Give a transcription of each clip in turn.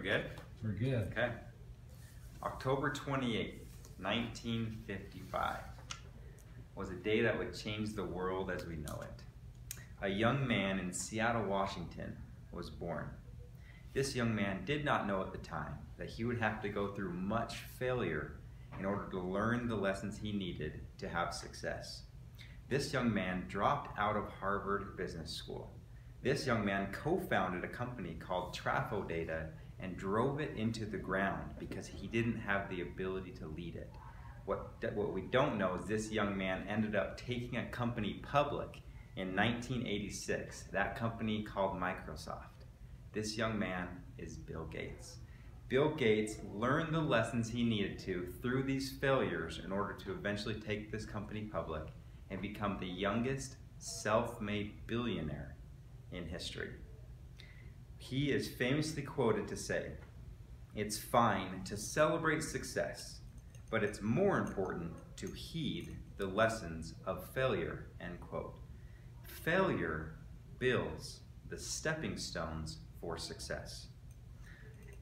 We're good? We're good. Okay. October 28th, 1955 was a day that would change the world as we know it. A young man in Seattle, Washington was born. This young man did not know at the time that he would have to go through much failure in order to learn the lessons he needed to have success. This young man dropped out of Harvard Business School. This young man co-founded a company called TrafoData and drove it into the ground because he didn't have the ability to lead it. What we don't know is this young man ended up taking a company public in 1986, that company called Microsoft. This young man is Bill Gates. Bill Gates learned the lessons he needed to through these failures in order to eventually take this company public and become the youngest self-made billionaire in history. He is famously quoted to say, "It's fine to celebrate success, but it's more important to heed the lessons of failure," end quote. Failure builds the stepping stones for success.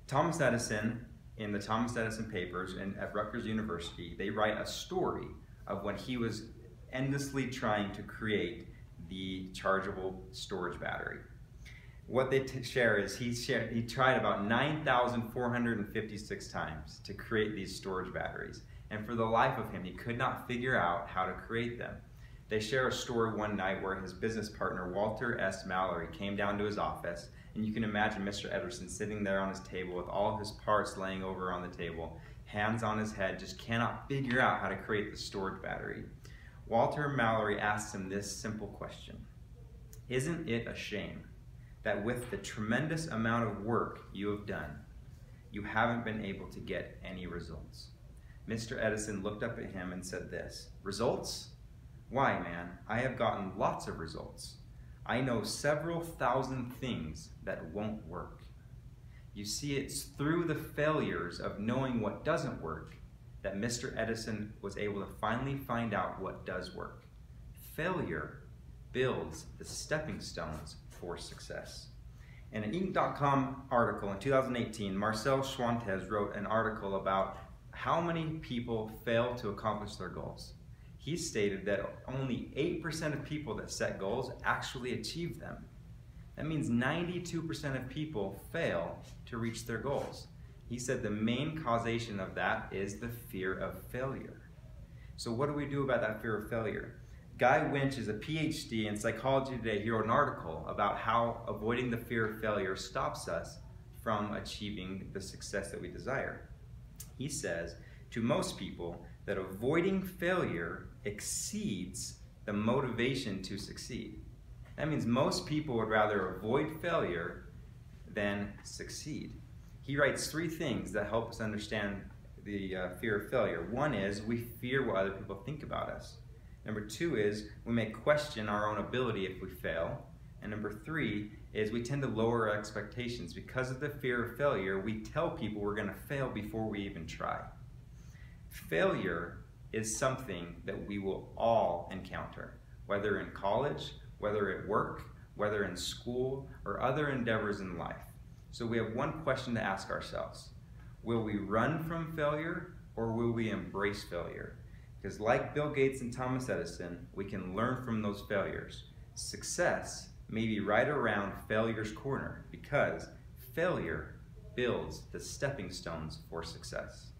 Thomas Edison, in the Thomas Edison Papers and at Rutgers University, they write a story of when he was endlessly trying to create the chargeable storage battery. What they share is he tried about 9,456 times to create these storage batteries. And for the life of him, he could not figure out how to create them. They share a story one night where his business partner, Walter S. Mallory, came down to his office. And you can imagine Mr. Edison sitting there on his table with all his parts laying over on the table, hands on his head, just cannot figure out how to create the storage battery. Walter Mallory asks him this simple question: "Isn't it a shame that with the tremendous amount of work you have done, you haven't been able to get any results?" Mr. Edison looked up at him and said this: "Results? Why, man, I have gotten lots of results. I know several thousand things that won't work." You see, it's through the failures of knowing what doesn't work that Mr. Edison was able to finally find out what does work. Failure builds the stepping stones for success. In an Inc.com article in 2018, Marcel Schwantes wrote an article about how many people fail to accomplish their goals. He stated that only 8% of people that set goals actually achieve them. That means 92% of people fail to reach their goals. He said the main causation of that is the fear of failure. So what do we do about that fear of failure? Guy Winch is a PhD in psychology today. He wrote an article about how avoiding the fear of failure stops us from achieving the success that we desire. He says, to most people, that avoiding failure exceeds the motivation to succeed. That means most people would rather avoid failure than succeed. He writes 3 things that help us understand the fear of failure. One is we fear what other people think about us. Number 2 is we may question our own ability if we fail. And number 3 is we tend to lower our expectations. Because of the fear of failure, we tell people we're going to fail before we even try. Failure is something that we will all encounter, whether in college, whether at work, whether in school, or other endeavors in life. So we have one question to ask ourselves: will we run from failure or will we embrace failure? Because like Bill Gates and Thomas Edison, we can learn from those failures. Success may be right around failure's corner because failure builds the stepping stones for success.